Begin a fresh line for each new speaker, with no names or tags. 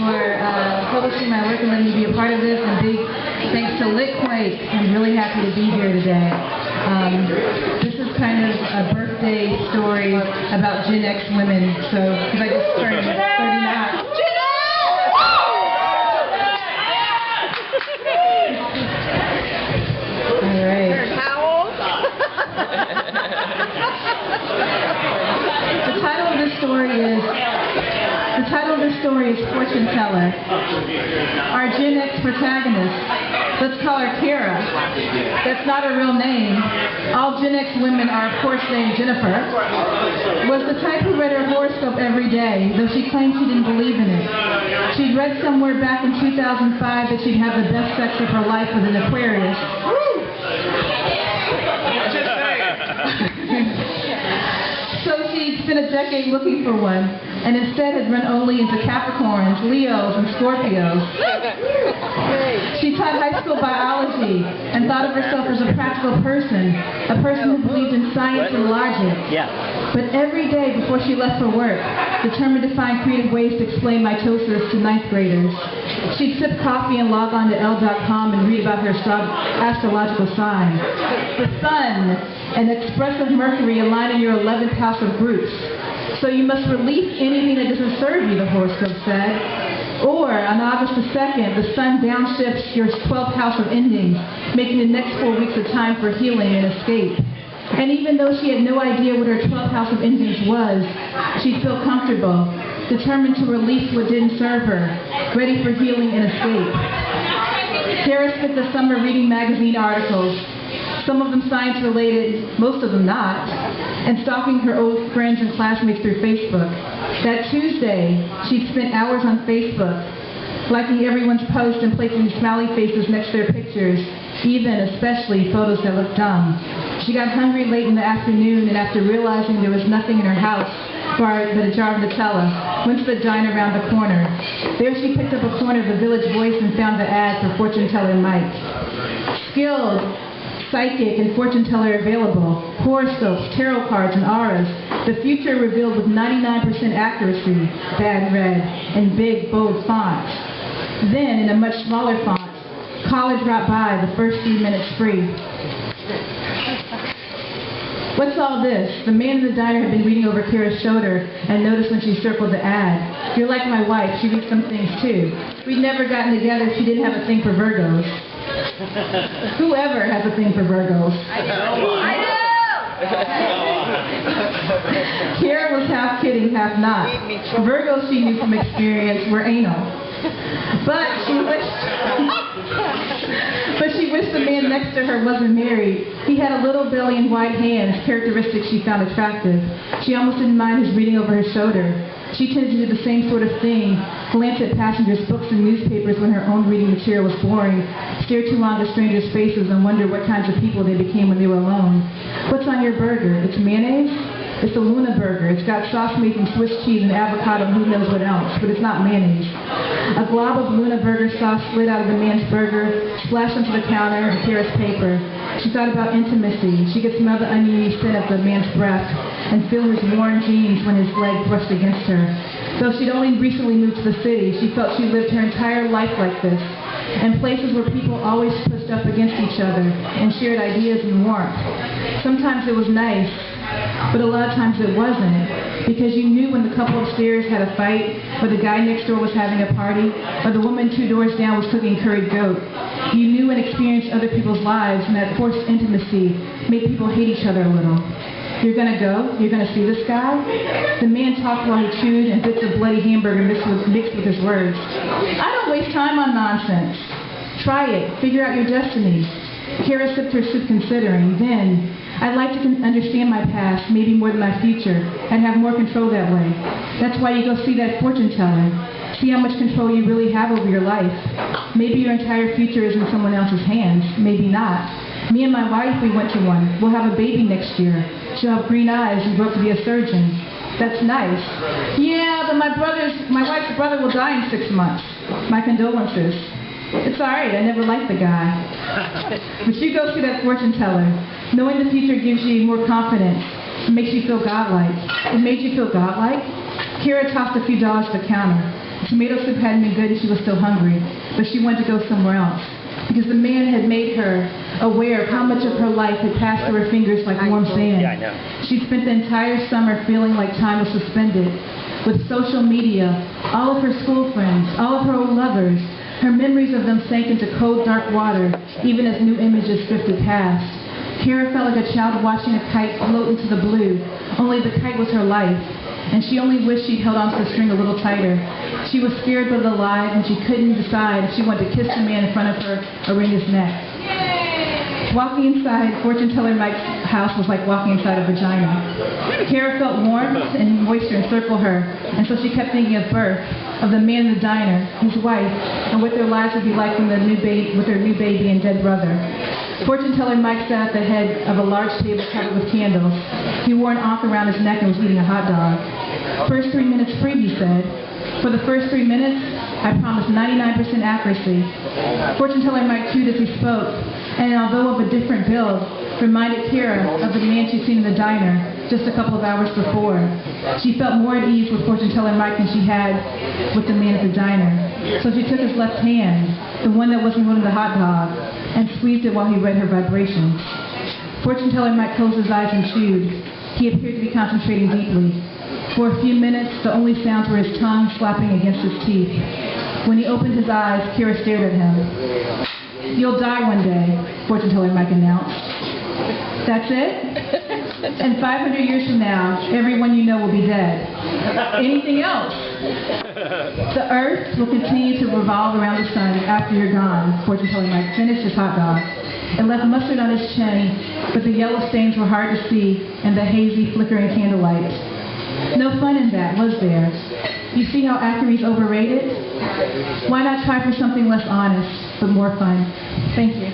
for publishing my work and letting me be a part of this, and big thanks to Litquake. I'm really happy to be here today. This is kind of a birthday story about Gen X women, so, because I just turned 39. All right.
How old?
The title of this story is Fortune Teller. Our Gen X protagonist, let's call her Kara. That's not a real name. All Gen X women are, of course, named Jennifer. Was the type who read her horoscope every day, though she claimed she didn't believe in it. She'd read somewhere back in 2005 that she'd have the best sex of her life with an Aquarius. So she spent a decade looking for one, and instead had run only into Capricorns, Leos, and Scorpios. She taught high school biology and thought of herself as a practical person, a person who believed in science and logic. But every day before she left for work, determined to find creative ways to explain mitosis to 9th graders. She'd sip coffee and log on to Elle.com and read about her astrological sign. The sun and expressive Mercury align in your 11th house of groups. So you must release anything that doesn't serve you, the horoscope said. Or, on August the 2nd, the sun downshifts your 12th house of endings, making the next 4 weeks a time for healing and escape. And even though she had no idea what her 12th house of endings was, she'd feel comfortable, determined to release what didn't serve her, ready for healing and escape. Kara spent the summer reading magazine articles, some of them science-related, most of them not, and stalking her old friends and classmates through Facebook. That Tuesday, she'd spent hours on Facebook, liking everyone's posts and placing smiley faces next to their pictures, especially photos that looked dumb. She got hungry late in the afternoon, and after realizing there was nothing in her house but a jar of Nutella, went to the diner around the corner. There she picked up a corner of the Village Voice and found the ad for Fortune Teller Mike. Skilled, psychic, and fortune teller available, horoscopes, tarot cards, and auras. The future revealed with 99% accuracy, bad red, and big, bold fonts. Then, in a much smaller font, caller dropped by, the first 3 minutes free. What's all this? The man in the diner had been reading over Kara's shoulder and noticed when she circled the ad. You're like my wife, she reads some things too. We'd never gotten together if she didn't have a thing for Virgos. Whoever has a thing for Virgos?
I do!
Kara was half kidding, half not. Virgos, she knew from experience, were anal. But she wished the man next to her wasn't married. He had a little belly and wide hands, characteristics she found attractive. She almost didn't mind his reading over her shoulder. She tended to do the same sort of thing, glance at passengers' books and newspapers when her own reading material was boring, stare too long at strangers' faces and wonder what kinds of people they became when they were alone. What's on your burger? It's mayonnaise? It's a Luna burger. It's got sauce made from Swiss cheese and avocado and who knows what else, but it's not mayonnaise. A glob of Luna burger sauce slid out of the man's burger, splashed onto the counter and Kara's paper. She thought about intimacy. She could smell the oniony scent of the man's breath and feel his worn jeans when his leg brushed against her. Though she'd only recently moved to the city, she felt she lived her entire life like this, in places where people always pushed up against each other and shared ideas and warmth. Sometimes it was nice, but a lot of times it wasn't, because you knew when the couple upstairs had a fight, or the guy next door was having a party, or the woman 2 doors down was cooking curried goat. You knew and experienced other people's lives, and that forced intimacy made people hate each other a little. You're gonna go? You're gonna see this guy? The man talked while he chewed, and bits of bloody hamburger mixed with his words. I don't waste time on nonsense. Try it. Figure out your destiny. Kara sipped her soup considering. Then, I'd like to understand my past, maybe more than my future, and have more control that way. That's why you go see that fortune teller. See how much control you really have over your life. Maybe your entire future is in someone else's hands. Maybe not. Me and my wife, we went to one. We'll have a baby next year. She'll have green eyes and grow up to be a surgeon. That's nice. Yeah, but my wife's brother will die in 6 months. My condolences. It's alright, I never liked the guy. But you go see that fortune teller. Knowing the future gives you more confidence. It makes you feel godlike. It made you feel godlike? Kara tossed a few dollars to the counter. The tomato soup hadn't been good and she was still hungry, but she wanted to go somewhere else, because the man had made her aware of how much of her life had passed through her fingers like warm sand.
Yeah, I know.
She'd spent the entire summer feeling like time was suspended. With social media, all of her school friends, all of her old lovers, her memories of them sank into cold, dark water, even as new images drifted past. Kara felt like a child watching a kite float into the blue, only the kite was her life, and she only wished she'd held onto the string a little tighter. She was scared but alive, and she couldn't decide if she wanted to kiss the man in front of her or wring his neck. Walking inside fortune teller Mike's house was like walking inside a vagina. Kara felt warmth and moisture encircle her, and so she kept thinking of birth, of the man in the diner, his wife, and what their lives would be like with their new baby and dead brother. Fortune teller Mike sat at the head of a large table covered with candles. He wore an ankh around his neck and was eating a hot dog. First 3 minutes free, he said. For the first 3 minutes, I promised 99% accuracy. Fortune teller Mike chewed as he spoke, and although of a different build, reminded Kara of the man she'd seen in the diner just a couple of hours before. She felt more at ease with fortune teller Mike than she had with the man at the diner. So she took his left hand, the one that wasn't holding the hot dog, and squeezed it while he read her vibrations. Fortune teller Mike closed his eyes and chewed. He appeared to be concentrating deeply. For a few minutes, the only sounds were his tongue slapping against his teeth. When he opened his eyes, Kara stared at him. "You'll die one day," fortune teller Mike announced. "That's it? And 500 years from now, everyone you know will be dead. Anything else?" "The earth will continue to revolve around the sun after you're gone," fortune teller Mike finished his hot dog and left mustard on his chin, but the yellow stains were hard to see in the hazy, flickering candlelight. No fun in that, was there? You see how accuracy's overrated? Why not try for something less honest, but more fun? Thank you.